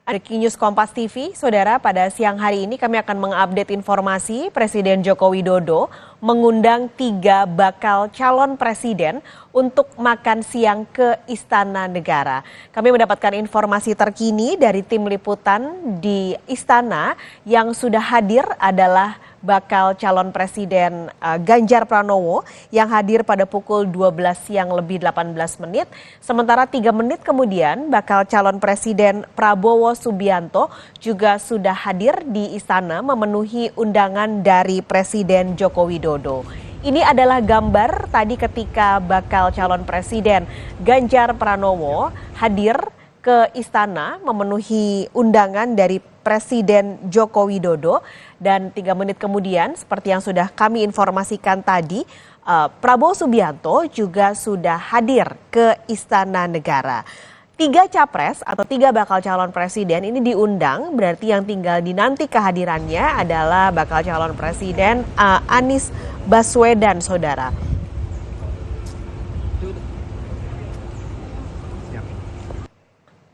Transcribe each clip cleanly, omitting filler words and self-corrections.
Breaking News Kompas TV, Saudara, pada siang hari ini kami akan mengupdate informasi Presiden Joko Widodo mengundang 3 bakal calon presiden untuk makan siang ke Istana Negara. Kami mendapatkan informasi terkini dari tim liputan di Istana yang sudah hadir adalah bakal calon presiden Ganjar Pranowo yang hadir pada pukul 12 siang lebih 18 menit. Sementara 3 menit kemudian bakal calon presiden Prabowo Subianto juga sudah hadir di istana memenuhi undangan dari Presiden Joko Widodo. Ini adalah gambar tadi ketika bakal calon presiden Ganjar Pranowo hadir ke istana memenuhi undangan dari Presiden Joko Widodo, dan 3 menit kemudian seperti yang sudah kami informasikan tadi, Prabowo Subianto juga sudah hadir ke Istana Negara. 3 capres atau 3 bakal calon presiden ini diundang, berarti yang tinggal dinanti kehadirannya adalah bakal calon presiden Anies Baswedan, Saudara.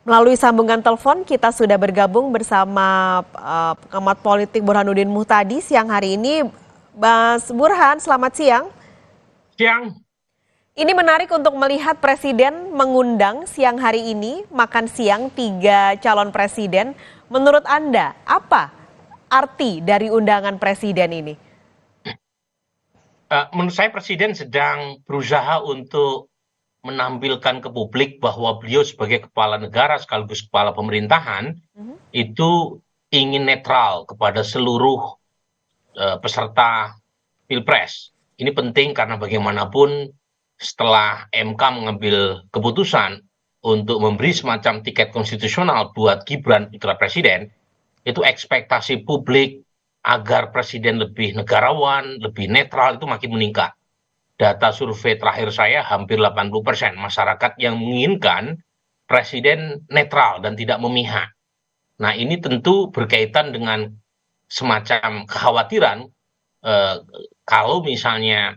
Melalui sambungan telepon kita sudah bergabung bersama pengamat politik Burhanuddin Muhtadi siang hari ini. Mas Burhan, selamat siang. Siang. Ini menarik untuk melihat Presiden mengundang siang hari ini makan siang 3 calon presiden. Menurut Anda, apa arti dari undangan Presiden ini? Menurut saya Presiden sedang berusaha untuk menampilkan ke publik bahwa beliau sebagai kepala negara sekaligus kepala pemerintahan itu ingin netral kepada seluruh peserta Pilpres. Ini penting karena bagaimanapun setelah MK mengambil keputusan untuk memberi semacam tiket konstitusional buat Gibran putra presiden, itu ekspektasi publik agar presiden lebih negarawan, lebih netral itu makin meningkat. Data survei terakhir saya hampir 80% masyarakat yang menginginkan presiden netral dan tidak memihak. Nah, ini tentu berkaitan dengan semacam kekhawatiran kalau misalnya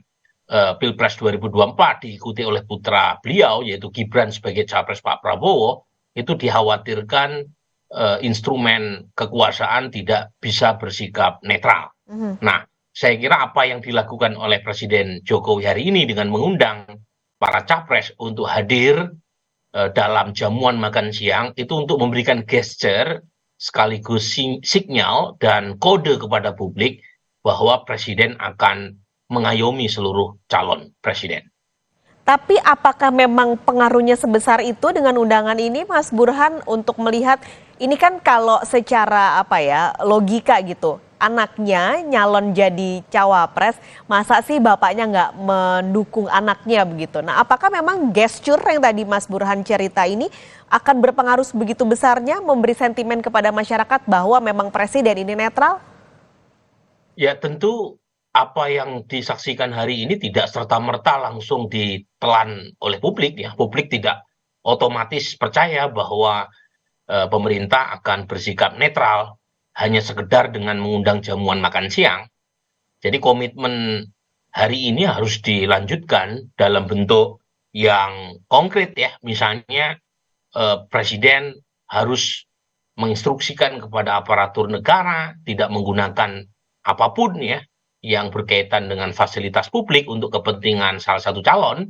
Pilpres 2024 diikuti oleh putra beliau yaitu Gibran sebagai capres Pak Prabowo, itu dikhawatirkan instrumen kekuasaan tidak bisa bersikap netral. Nah, saya kira apa yang dilakukan oleh Presiden Jokowi hari ini dengan mengundang para capres untuk hadir dalam jamuan makan siang itu untuk memberikan gesture sekaligus sinyal dan kode kepada publik bahwa Presiden akan mengayomi seluruh calon presiden. Tapi apakah memang pengaruhnya sebesar itu dengan undangan ini, Mas Burhan, untuk melihat ini kan kalau secara logika gitu, anaknya nyalon jadi cawapres, masa sih bapaknya nggak mendukung anaknya begitu. Nah, apakah memang gesture yang tadi Mas Burhan cerita ini akan berpengaruh begitu besarnya memberi sentimen kepada masyarakat bahwa memang presiden ini netral? Ya tentu apa yang disaksikan hari ini tidak serta-merta langsung ditelan oleh publik ya. Publik tidak otomatis percaya bahwa pemerintah akan bersikap netral hanya sekedar dengan mengundang jamuan makan siang. Jadi komitmen hari ini harus dilanjutkan dalam bentuk yang konkret ya. Misalnya presiden harus menginstruksikan kepada aparatur negara tidak menggunakan apapun ya yang berkaitan dengan fasilitas publik untuk kepentingan salah satu calon.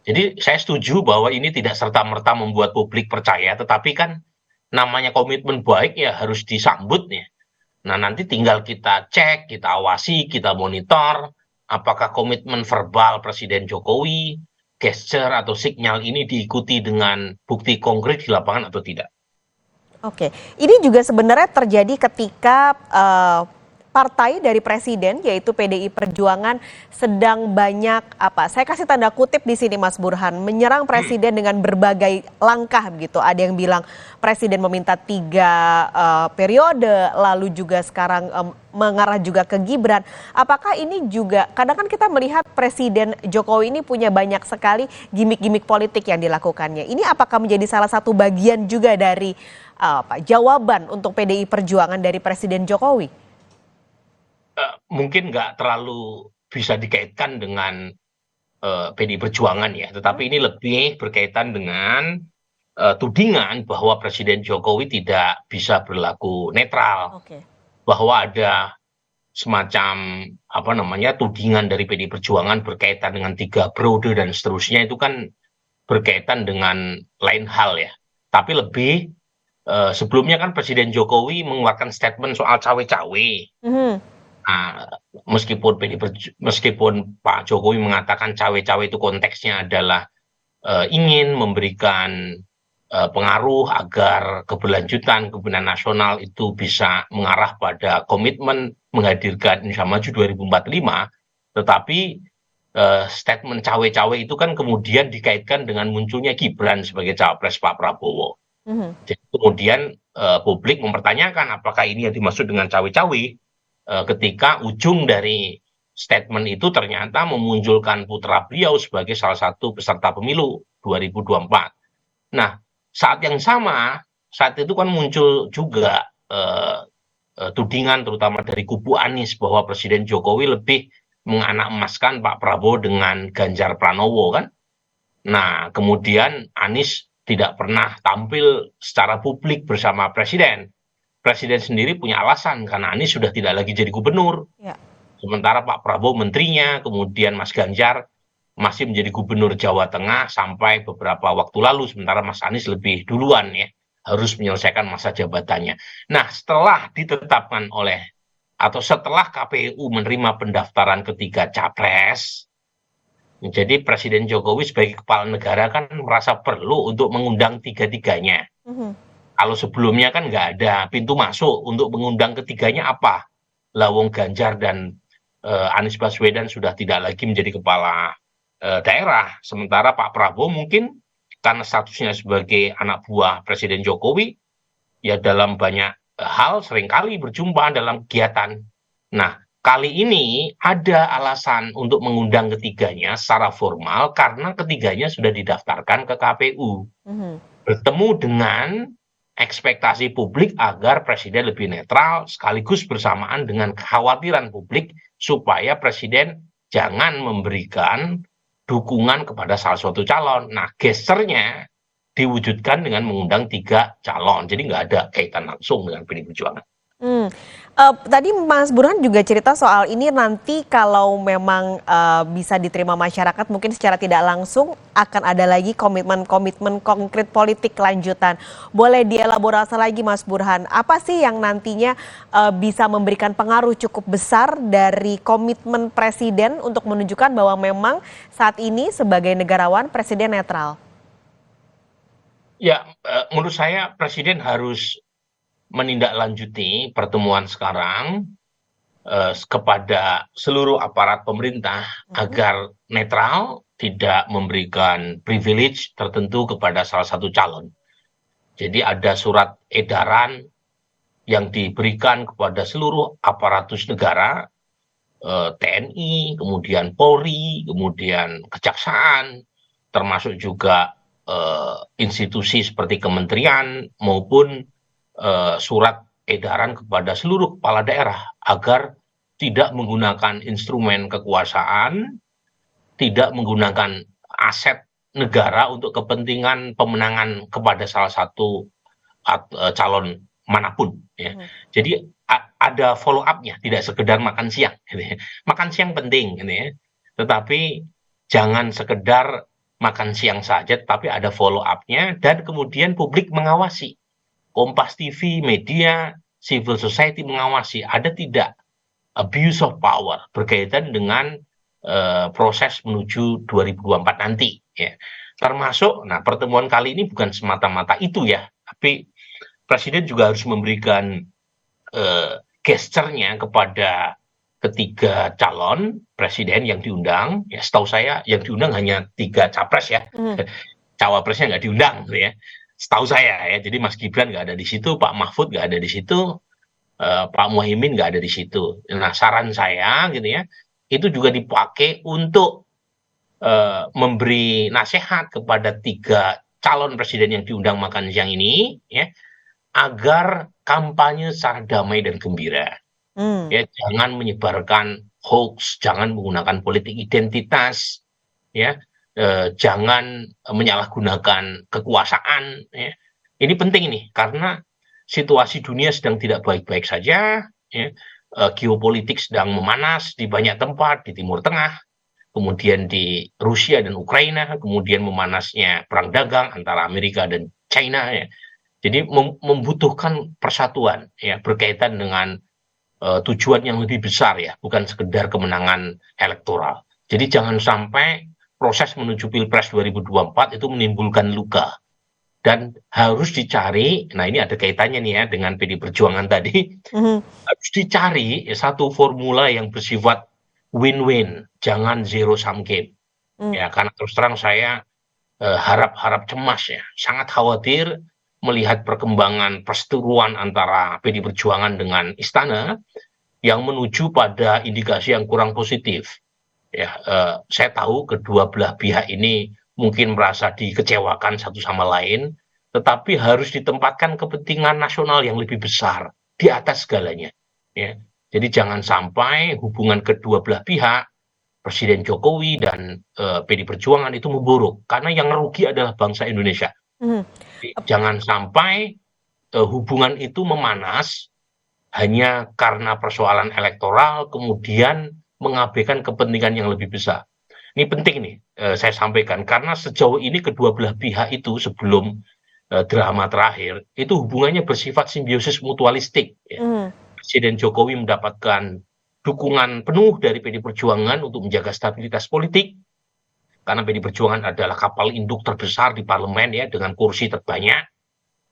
Jadi saya setuju bahwa ini tidak serta-merta membuat publik percaya, tetapi kan namanya komitmen baik ya harus disambut ya. Nah, nanti tinggal kita cek, kita awasi, kita monitor apakah komitmen verbal Presiden Jokowi, gesture atau sinyal ini diikuti dengan bukti konkret di lapangan atau tidak. Oke, ini juga sebenarnya terjadi ketika partai dari presiden yaitu PDI Perjuangan sedang banyak saya kasih tanda kutip di sini Mas Burhan, menyerang presiden dengan berbagai langkah begitu. Ada yang bilang presiden meminta 3 periode, lalu juga sekarang mengarah juga ke Gibran. Apakah ini juga kadang kan kita melihat Presiden Jokowi ini punya banyak sekali gimmick-gimmick politik yang dilakukannya. Ini apakah menjadi salah satu bagian juga dari jawaban untuk PDI Perjuangan dari Presiden Jokowi? Mungkin nggak terlalu bisa dikaitkan dengan PDI Perjuangan ya, tetapi ini lebih berkaitan dengan tudingan bahwa Presiden Jokowi tidak bisa berlaku netral, Oke. bahwa ada semacam apa namanya tudingan dari PD Perjuangan berkaitan dengan 3 periode dan seterusnya itu kan berkaitan dengan lain hal ya. Tapi lebih sebelumnya kan Presiden Jokowi mengeluarkan statement soal cawe-cawe. Mhm. Nah, meskipun Pak Jokowi mengatakan cawe-cawe itu konteksnya adalah ingin memberikan pengaruh agar keberlanjutan kepemimpinan nasional itu bisa mengarah pada komitmen menghadirkan Indonesia Maju 2045, tetapi statement cawe-cawe itu kan kemudian dikaitkan dengan munculnya Gibran sebagai cawapres Pak Prabowo. Mhm. Jadi kemudian publik mempertanyakan apakah ini yang dimaksud dengan cawe-cawe ketika ujung dari statement itu ternyata memunculkan putra beliau sebagai salah satu peserta pemilu 2024. Nah, saat yang sama, saat itu kan muncul juga tudingan terutama dari kubu Anies bahwa Presiden Jokowi lebih menganak emaskan Pak Prabowo dengan Ganjar Pranowo kan. Nah, kemudian Anies tidak pernah tampil secara publik bersama Presiden. Presiden sendiri punya alasan karena Anies sudah tidak lagi jadi gubernur. Ya. Sementara Pak Prabowo menterinya, kemudian Mas Ganjar masih menjadi gubernur Jawa Tengah sampai beberapa waktu lalu, sementara Mas Anies lebih duluan ya, harus menyelesaikan masa jabatannya. Nah, setelah ditetapkan oleh atau setelah KPU menerima pendaftaran ketiga capres, jadi Presiden Jokowi sebagai kepala negara kan merasa perlu untuk mengundang tiga-tiganya. Mhm. Kalau sebelumnya kan nggak ada pintu masuk untuk mengundang ketiganya apa? Lawong Ganjar dan Anies Baswedan sudah tidak lagi menjadi kepala daerah. Sementara Pak Prabowo mungkin karena statusnya sebagai anak buah Presiden Jokowi, ya dalam banyak hal seringkali berjumpa dalam kegiatan. Nah, kali ini ada alasan untuk mengundang ketiganya secara formal karena ketiganya sudah didaftarkan ke KPU. Mhm. Bertemu dengan ekspektasi publik agar presiden lebih netral sekaligus bersamaan dengan kekhawatiran publik supaya presiden jangan memberikan dukungan kepada salah satu calon. Nah, gesternya diwujudkan dengan mengundang 3 calon. Jadi nggak ada kaitan langsung dengan PDI Perjuangan. Hmm. Tadi Mas Burhan juga cerita soal ini nanti kalau memang bisa diterima masyarakat mungkin secara tidak langsung akan ada lagi komitmen-komitmen konkret politik lanjutan. Boleh dielaborasi lagi Mas Burhan, apa sih yang nantinya bisa memberikan pengaruh cukup besar dari komitmen Presiden untuk menunjukkan bahwa memang saat ini sebagai negarawan Presiden netral? Ya, menurut saya Presiden harus menindaklanjuti pertemuan sekarang kepada seluruh aparat pemerintah Mhm. agar netral, tidak memberikan privilege tertentu kepada salah satu calon. Jadi ada surat edaran yang diberikan kepada seluruh aparatus negara, TNI, kemudian Polri, kemudian Kejaksaan, termasuk juga institusi seperti kementerian maupun surat edaran kepada seluruh kepala daerah agar tidak menggunakan instrumen kekuasaan, tidak menggunakan aset negara untuk kepentingan pemenangan kepada salah satu calon manapun. Ya. Mhm. Jadi ada follow up-nya, tidak sekedar makan siang. Gitu ya. Makan siang penting, gitu ya. Tetapi jangan sekedar makan siang saja, tapi ada follow up-nya dan kemudian publik mengawasi. Kompas TV, media, civil society mengawasi ada tidak abuse of power berkaitan dengan proses menuju 2024 nanti ya. Termasuk nah pertemuan kali ini bukan semata-mata itu ya, tapi presiden juga harus memberikan gesturnya kepada ketiga calon presiden yang diundang ya. Setahu saya yang diundang hanya 3 capres ya. Mhm. Cawapresnya nggak diundang gitu ya, setahu saya ya. Jadi Mas Gibran nggak ada di situ, Pak Mahfud nggak ada di situ, Pak Muhaimin nggak ada di situ. Nah, saran saya gitu ya, itu juga dipakai untuk memberi nasihat kepada 3 calon presiden yang diundang makan siang ini, ya, agar kampanye secara damai dan gembira. Hmm. Ya, jangan menyebarkan hoax, jangan menggunakan politik identitas, ya, jangan menyalahgunakan kekuasaan. Ya. Ini penting nih karena situasi dunia sedang tidak baik-baik saja. Ya. Geopolitik sedang memanas di banyak tempat di Timur Tengah, kemudian di Rusia dan Ukraina, kemudian memanasnya perang dagang antara Amerika dan China. Ya. Jadi membutuhkan persatuan ya berkaitan dengan tujuan yang lebih besar ya, bukan sekedar kemenangan elektoral. Jadi jangan sampai proses menuju Pilpres 2024 itu menimbulkan luka dan harus dicari. Nah ini ada kaitannya nih ya dengan PD Perjuangan tadi. Harus dicari satu formula yang bersifat win-win, jangan zero sum game. Ya karena terus terang saya harap cemas ya, sangat khawatir melihat perkembangan perseteruan antara PD Perjuangan dengan Istana yang menuju pada indikasi yang kurang positif. Ya, saya tahu kedua belah pihak ini mungkin merasa dikecewakan satu sama lain, tetapi harus ditempatkan kepentingan nasional yang lebih besar di atas segalanya. Ya. Jadi jangan sampai hubungan kedua belah pihak, Presiden Jokowi dan PD Perjuangan itu memburuk, karena yang rugi adalah bangsa Indonesia. Jadi, jangan sampai hubungan itu memanas hanya karena persoalan elektoral, kemudian mengabaikan kepentingan yang lebih besar. Ini penting nih saya sampaikan, karena sejauh ini kedua belah pihak itu sebelum drama terakhir, itu hubungannya bersifat simbiosis mutualistik. Ya. Presiden Jokowi mendapatkan dukungan penuh dari PD Perjuangan untuk menjaga stabilitas politik, karena PD Perjuangan adalah kapal induk terbesar di parlemen ya, dengan kursi terbanyak,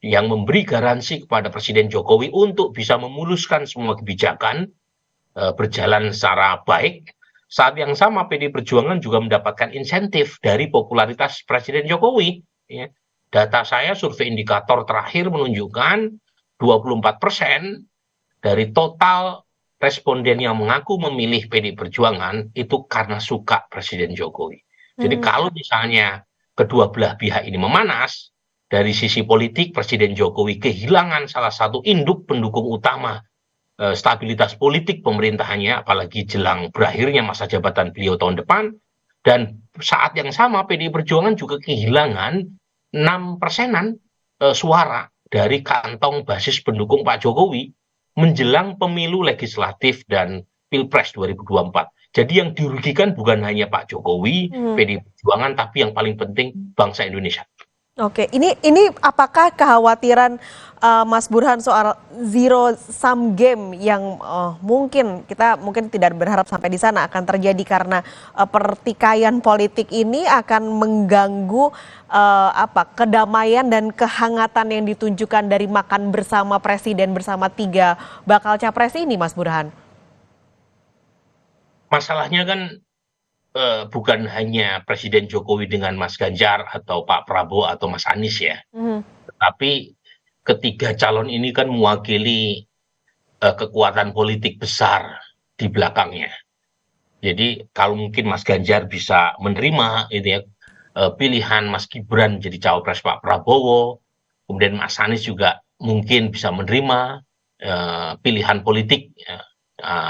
yang memberi garansi kepada Presiden Jokowi untuk bisa memuluskan semua kebijakan berjalan secara baik. Saat yang sama PD Perjuangan juga mendapatkan insentif dari popularitas Presiden Jokowi. Ya. Data saya survei indikator terakhir menunjukkan 24% dari total responden yang mengaku memilih PD Perjuangan itu karena suka Presiden Jokowi. Jadi kalau misalnya kedua belah pihak ini memanas, dari sisi politik Presiden Jokowi kehilangan salah satu induk pendukung utama stabilitas politik pemerintahannya, apalagi jelang berakhirnya masa jabatan beliau tahun depan, dan saat yang sama PDI Perjuangan juga kehilangan 6%-an suara dari kantong basis pendukung Pak Jokowi menjelang pemilu legislatif dan Pilpres 2024. Jadi yang dirugikan bukan hanya Pak Jokowi, PDI Perjuangan, tapi yang paling penting bangsa Indonesia. Oke, ini apakah kekhawatiran Mas Burhan soal zero sum game yang mungkin tidak berharap sampai di sana akan terjadi karena pertikaian politik ini akan mengganggu kedamaian dan kehangatan yang ditunjukkan dari makan bersama presiden bersama 3 bakal capres ini, Mas Burhan? Masalahnya kan bukan hanya Presiden Jokowi dengan Mas Ganjar atau Pak Prabowo atau Mas Anies ya, tetapi ketiga calon ini kan mewakili kekuatan politik besar di belakangnya. Jadi kalau mungkin Mas Ganjar bisa menerima itu ya, pilihan Mas Gibran jadi cawapres Pak Prabowo, kemudian Mas Anies juga mungkin bisa menerima pilihan politik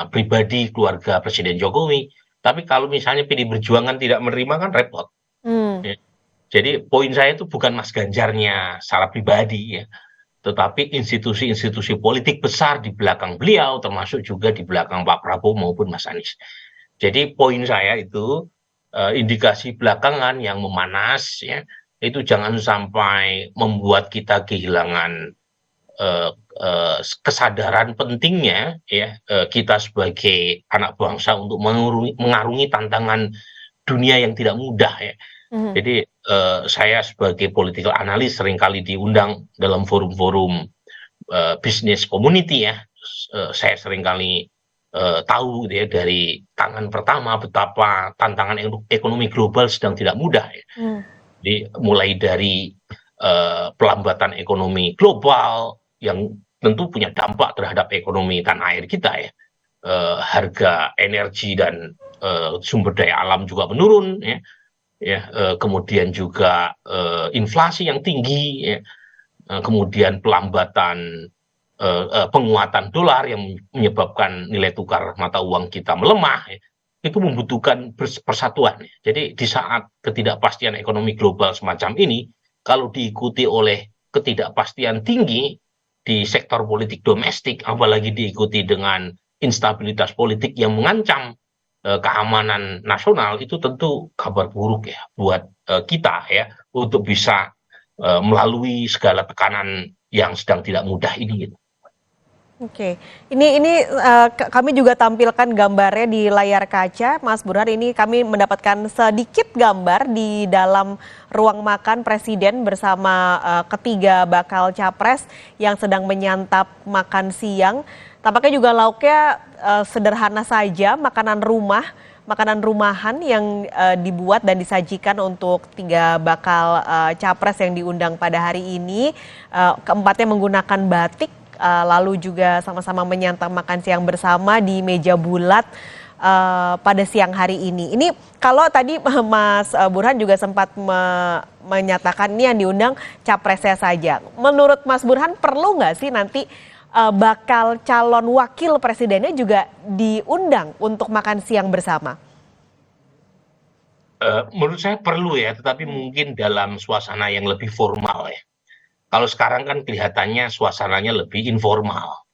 pribadi keluarga Presiden Jokowi. Tapi kalau misalnya PD Perjuangan tidak menerima kan repot. Ya. Jadi poin saya itu bukan Mas Ganjarnya secara pribadi ya, tetapi institusi-institusi politik besar di belakang beliau, termasuk juga di belakang Pak Prabowo maupun Mas Anies. Jadi poin saya itu indikasi belakangan yang memanas ya, itu jangan sampai membuat kita kehilangan kesadaran pentingnya ya kita sebagai anak bangsa untuk mengarungi tantangan dunia yang tidak mudah ya. Jadi saya sebagai political analyst seringkali diundang dalam forum-forum bisnis community ya. Saya seringkali tahu gitu ya, dari tangan pertama betapa tantangan ekonomi global sedang tidak mudah ya. Jadi mulai dari pelambatan ekonomi global yang tentu punya dampak terhadap ekonomi tanah air kita ya. Harga energi dan sumber daya alam juga menurun ya. Kemudian juga inflasi yang tinggi ya. Kemudian pelambatan penguatan dolar yang menyebabkan nilai tukar mata uang kita melemah ya. itu membutuhkan persatuan. Jadi di saat ketidakpastian ekonomi global semacam ini, kalau diikuti oleh ketidakpastian tinggi di sektor politik domestik, apalagi diikuti dengan instabilitas politik yang mengancam keamanan nasional, itu tentu kabar buruk ya buat kita ya untuk bisa melalui segala tekanan yang sedang tidak mudah ini. Gitu. Oke, ini kami juga tampilkan gambarnya di layar kaca, Mas Burhan. Ini kami mendapatkan sedikit gambar di dalam ruang makan Presiden bersama ketiga bakal capres yang sedang menyantap makan siang. Tampaknya juga lauknya sederhana saja, makanan rumahan yang dibuat dan disajikan untuk tiga bakal capres yang diundang pada hari ini. Keempatnya menggunakan batik. Lalu juga sama-sama menyantap makan siang bersama di meja bulat pada siang hari ini. Ini kalau tadi Mas Burhan juga sempat menyatakan ini yang diundang capresnya saja. Menurut Mas Burhan perlu nggak sih nanti bakal calon wakil presidennya juga diundang untuk makan siang bersama? Menurut saya perlu ya, tetapi mungkin dalam suasana yang lebih formal ya. Kalau sekarang kan kelihatannya suasananya lebih informal.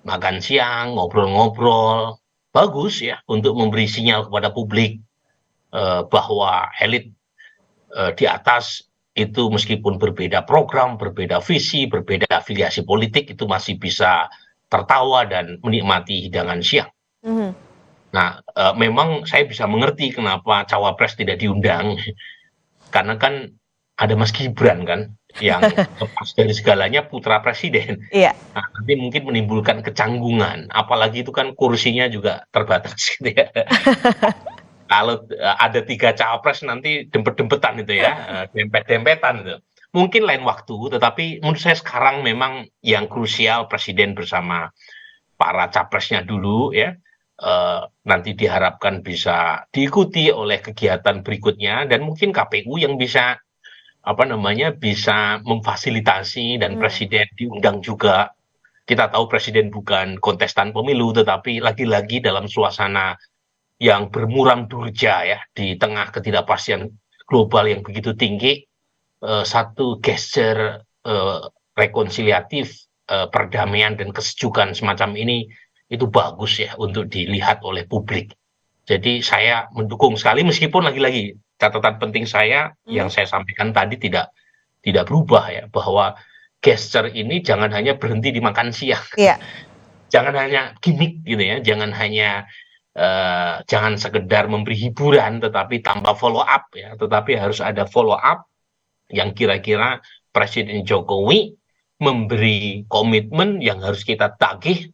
Makan siang, ngobrol-ngobrol, bagus ya untuk memberi sinyal kepada publik bahwa elit di atas itu meskipun berbeda program, berbeda visi, berbeda afiliasi politik, itu masih bisa tertawa dan menikmati hidangan siang. Nah, memang saya bisa mengerti kenapa cawapres tidak diundang, karena kan ada Mas Gibran kan, yang lepas dari segalanya putra presiden. Iya. Nah, nanti mungkin menimbulkan kecanggungan, apalagi itu kan kursinya juga terbatas gitu ya. Kalau ada 3 cawapres nanti dempet-dempetan itu ya, dempet-dempetan itu. Mungkin lain waktu, tetapi menurut saya sekarang memang yang krusial presiden bersama para capresnya dulu ya, nanti diharapkan bisa diikuti oleh kegiatan berikutnya dan mungkin KPU yang bisa bisa memfasilitasi dan presiden diundang juga. Kita tahu presiden bukan kontestan pemilu, tetapi lagi-lagi dalam suasana yang bermuram durja ya, di tengah ketidakpastian global yang begitu tinggi, satu gesture rekonsiliatif, perdamaian dan kesejukan semacam ini, itu bagus ya untuk dilihat oleh publik. Jadi saya mendukung sekali, meskipun lagi-lagi catatan penting saya yang saya sampaikan tadi tidak berubah ya, bahwa gesture ini jangan hanya berhenti di makan siang, jangan hanya gimmick gitu ya, jangan sekedar memberi hiburan tetapi tanpa follow up ya, tetapi harus ada follow up yang kira-kira Presiden Jokowi memberi komitmen yang harus kita tagih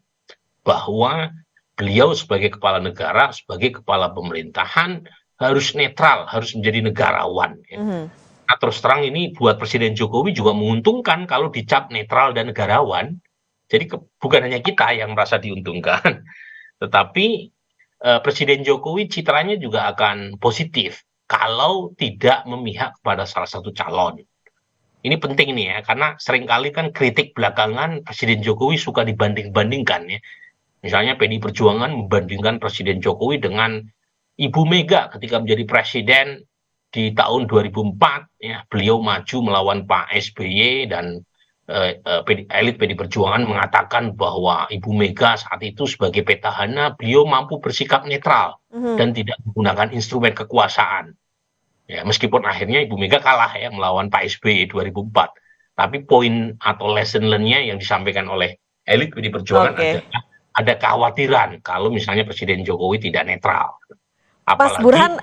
bahwa beliau sebagai kepala negara, sebagai kepala pemerintahan harus netral, harus menjadi negarawan. Ya. Nah, terus terang ini buat Presiden Jokowi juga menguntungkan kalau dicap netral dan negarawan. Jadi bukan hanya kita yang merasa diuntungkan, tetapi Presiden Jokowi citranya juga akan positif kalau tidak memihak pada salah satu calon. Ini penting nih ya, karena seringkali kan kritik belakangan Presiden Jokowi suka dibanding-bandingkan ya. Misalnya PDI Perjuangan membandingkan Presiden Jokowi dengan Ibu Mega ketika menjadi presiden di tahun 2004 ya, beliau maju melawan Pak SBY dan elit PDI Perjuangan mengatakan bahwa Ibu Mega saat itu sebagai petahana beliau mampu bersikap netral dan tidak menggunakan instrumen kekuasaan. Ya, meskipun akhirnya Ibu Mega kalah ya melawan Pak SBY 2004. Tapi poin atau lesson learn-nya yang disampaikan oleh elit PDI Perjuangan adalah ada kekhawatiran kalau misalnya Presiden Jokowi tidak netral. Mas Burhan,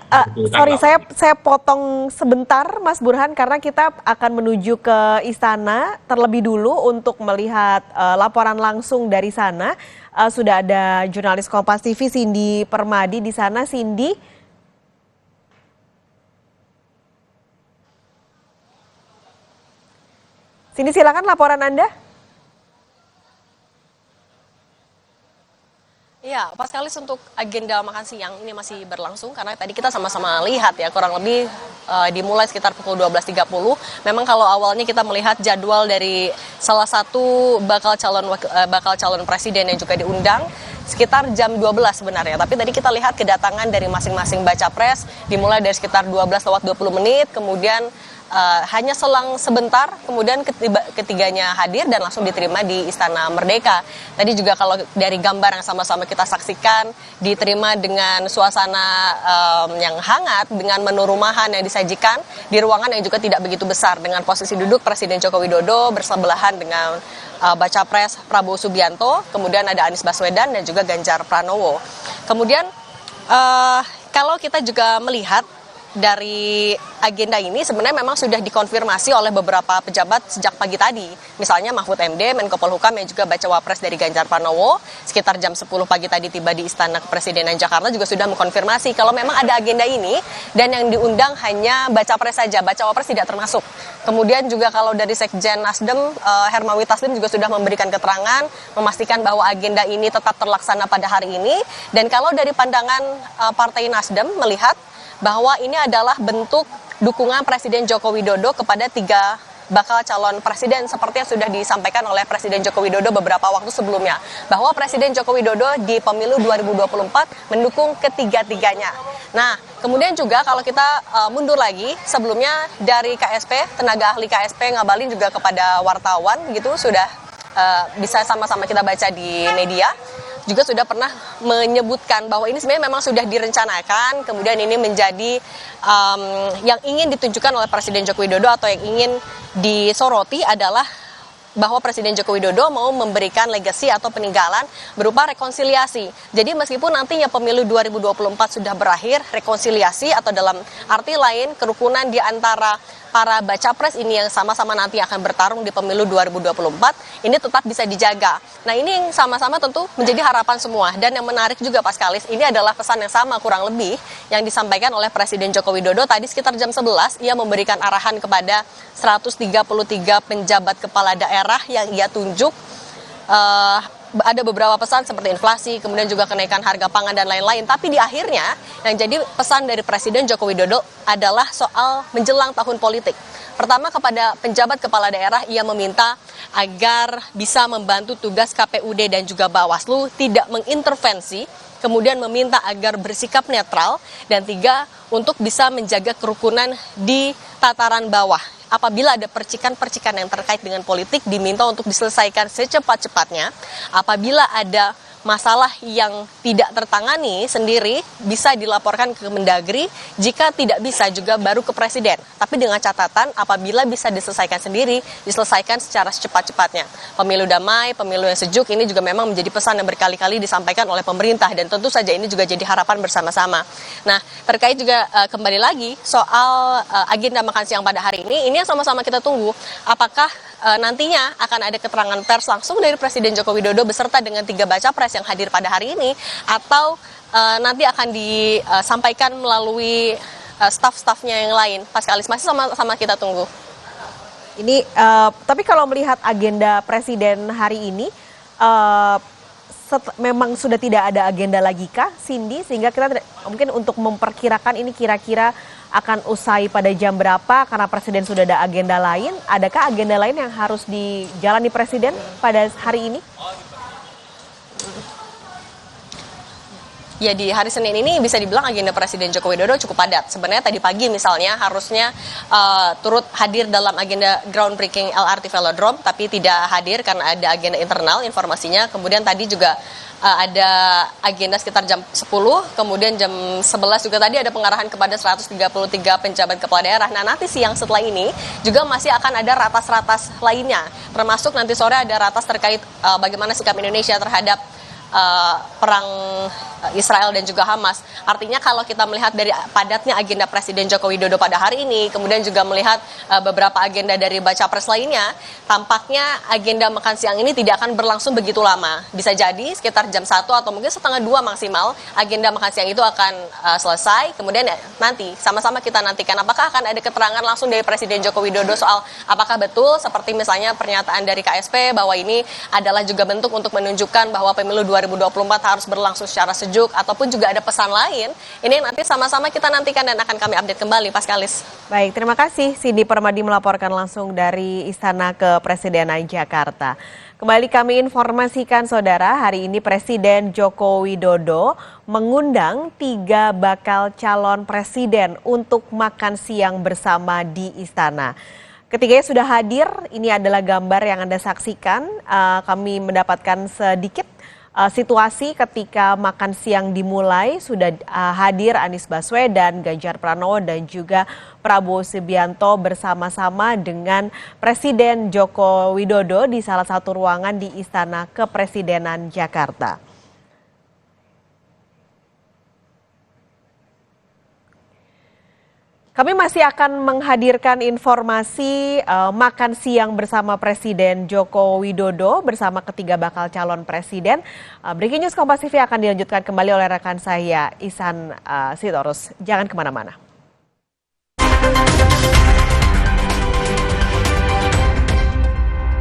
sorry saya potong sebentar Mas Burhan karena kita akan menuju ke istana terlebih dulu untuk melihat laporan langsung dari sana. Sudah ada jurnalis Kompas TV Cindy Permadi di sana. Cindy. Cindy, silakan laporan Anda. Ya, pas kalis untuk agenda makan siang ini masih berlangsung karena tadi kita sama-sama lihat ya kurang lebih dimulai sekitar pukul 12.30. Memang kalau awalnya kita melihat jadwal dari salah satu bakal calon presiden yang juga diundang sekitar jam 12 sebenarnya. Tapi tadi kita lihat kedatangan dari masing-masing baca pres dimulai dari sekitar 12:20, kemudian hanya selang sebentar, kemudian ketiganya hadir dan langsung diterima di Istana Merdeka. Tadi juga kalau dari gambar yang sama-sama kita saksikan, diterima dengan suasana yang hangat, dengan menu rumahan yang disajikan di ruangan yang juga tidak begitu besar, dengan posisi duduk Presiden Joko Widodo bersebelahan dengan baca pres Prabowo Subianto, kemudian ada Anies Baswedan dan juga Ganjar Pranowo. Kemudian kalau kita juga melihat dari agenda ini sebenarnya memang sudah dikonfirmasi oleh beberapa pejabat sejak pagi tadi. Misalnya Mahfud MD, Menko Polhukam yang juga baca wapres dari Ganjar Pranowo, sekitar jam 10 pagi tadi tiba di Istana Kepresidenan Jakarta juga sudah mengkonfirmasi kalau memang ada agenda ini dan yang diundang hanya baca pres saja, baca wapres tidak termasuk. Kemudian juga kalau dari Sekjen Nasdem, Hermawi Taslim juga sudah memberikan keterangan, memastikan bahwa agenda ini tetap terlaksana pada hari ini. Dan kalau dari pandangan Partai Nasdem melihat bahwa ini adalah bentuk dukungan Presiden Joko Widodo kepada 3 bakal calon presiden seperti yang sudah disampaikan oleh Presiden Joko Widodo beberapa waktu sebelumnya, bahwa Presiden Joko Widodo di pemilu 2024 mendukung ketiga-tiganya. Nah, kemudian juga kalau kita mundur lagi, sebelumnya dari KSP, tenaga ahli KSP ngabalin juga kepada wartawan gitu, sudah bisa sama-sama kita baca di media, juga sudah pernah menyebutkan bahwa ini sebenarnya memang sudah direncanakan, kemudian ini menjadi yang ingin ditunjukkan oleh Presiden Joko Widodo atau yang ingin disoroti adalah bahwa Presiden Joko Widodo mau memberikan legasi atau peninggalan berupa rekonsiliasi. Jadi meskipun nantinya pemilu 2024 sudah berakhir, rekonsiliasi atau dalam arti lain kerukunan di antara para baca pres ini yang sama-sama nanti akan bertarung di pemilu 2024 ini tetap bisa dijaga. Nah, ini yang sama-sama tentu menjadi harapan semua. Dan yang menarik juga Pak Skalis, ini adalah pesan yang sama kurang lebih yang disampaikan oleh Presiden Joko Widodo tadi sekitar jam 11. Ia memberikan arahan kepada 133 penjabat kepala daerah yang ia tunjuk. Ada beberapa pesan seperti inflasi, kemudian juga kenaikan harga pangan dan lain-lain. Tapi di akhirnya yang jadi pesan dari Presiden Joko Widodo adalah soal menjelang tahun politik. Pertama, kepada penjabat kepala daerah ia meminta agar bisa membantu tugas KPUD dan juga Bawaslu tidak mengintervensi, kemudian meminta agar bersikap netral, dan 3, untuk bisa menjaga kerukunan di tataran bawah. Apabila ada percikan-percikan yang terkait dengan politik, diminta untuk diselesaikan secepat-cepatnya. Apabila ada masalah yang tidak tertangani sendiri, bisa dilaporkan ke Mendagri. Jika tidak bisa juga baru ke Presiden. Tapi dengan catatan apabila bisa diselesaikan sendiri, diselesaikan secara secepat-cepatnya. Pemilu damai, pemilu yang sejuk, ini juga memang menjadi pesan yang berkali-kali disampaikan oleh pemerintah. Dan tentu saja ini juga jadi harapan bersama-sama. Nah, terkait juga kembali lagi soal agenda makan siang pada hari ini yang sama-sama kita tunggu. Apakah nantinya akan ada keterangan pers langsung dari Presiden Joko Widodo beserta dengan 3 baca pres yang hadir pada hari ini, atau nanti akan disampaikan melalui staf-stafnya yang lain. Pak Skalis, masih sama-sama kita tunggu. Ini tapi kalau melihat agenda Presiden hari ini, memang sudah tidak ada agenda lagi kah, Cindy, sehingga kita mungkin untuk memperkirakan ini kira-kira akan usai pada jam berapa karena Presiden sudah ada agenda lain. Adakah agenda lain yang harus dijalani Presiden pada hari ini? Ya, di hari Senin ini bisa dibilang agenda Presiden Joko Widodo cukup padat. Sebenarnya tadi pagi misalnya harusnya turut hadir dalam agenda groundbreaking LRT Velodrome, tapi tidak hadir karena ada agenda internal informasinya. Kemudian tadi juga ada agenda sekitar jam 10, kemudian jam 11 juga tadi ada pengarahan kepada 133 penjabat kepala daerah. Nah, nanti siang setelah ini juga masih akan ada ratas-ratas lainnya, termasuk nanti sore ada ratas terkait bagaimana sikap Indonesia terhadap perang Israel dan juga Hamas. Artinya kalau kita melihat dari padatnya agenda Presiden Joko Widodo pada hari ini, kemudian juga melihat beberapa agenda dari baca pres lainnya, tampaknya agenda makan siang ini tidak akan berlangsung begitu lama. Bisa jadi sekitar jam 1 atau mungkin setengah 2 maksimal agenda makan siang itu akan selesai. Kemudian nanti sama-sama kita nantikan apakah akan ada keterangan langsung dari Presiden Joko Widodo soal apakah betul seperti misalnya pernyataan dari KSP bahwa ini adalah juga bentuk untuk menunjukkan bahwa pemilu 2024 harus berlangsung secara sejuk, ataupun juga ada pesan lain. Ini nanti sama-sama kita nantikan dan akan kami update kembali, Pak Skalis. Baik, terima kasih Cindy Permadi melaporkan langsung dari Istana Kepresidenan Jakarta. Kembali kami informasikan saudara, hari ini Presiden Joko Widodo mengundang 3 bakal calon presiden untuk makan siang bersama di istana. Ketiganya sudah hadir, ini adalah gambar yang Anda saksikan. Kami mendapatkan sedikit situasi ketika makan siang dimulai, sudah hadir Anies Baswedan, Ganjar Pranowo dan juga Prabowo Subianto bersama-sama dengan Presiden Joko Widodo di salah satu ruangan di Istana Kepresidenan Jakarta. Kami masih akan menghadirkan informasi makan siang bersama Presiden Joko Widodo bersama ketiga bakal calon presiden. Breaking News Kompas TV akan dilanjutkan kembali oleh rekan saya Ihsan Sitorus. Jangan kemana-mana.